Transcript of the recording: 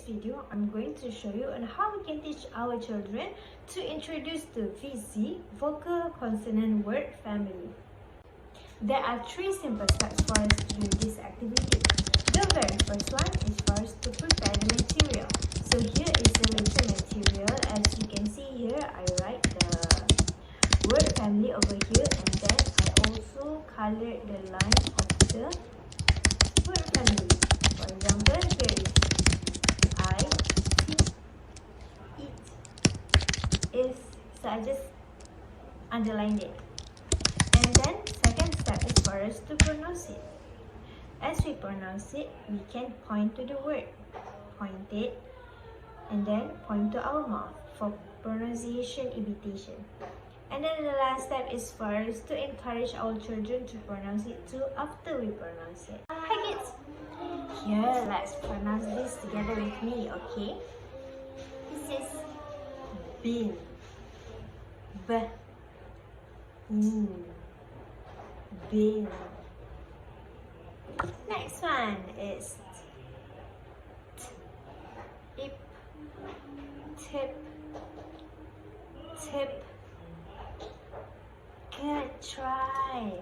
video, I'm going to show you on how we can teach our children to introduce the VZ vocal consonant word family. There are 3 simple steps for us to do this activity. The very first one is for us to prepare the material. So here is the written material. As you can see here, I write the word family over here, and then I also colored the line of the word family. For example, here is I, eat, is. So I just underlined it. And then second step is for us to pronounce it. As we pronounce it, we can point to the word. Point it and then point to our mouth for pronunciation imitation. And then the last step is for us to encourage our children to pronounce it too after we pronounce it. Hi kids! Here, let's pronounce this together with me, okay? This is bin. Bin. Next one is tip, tip. Good try.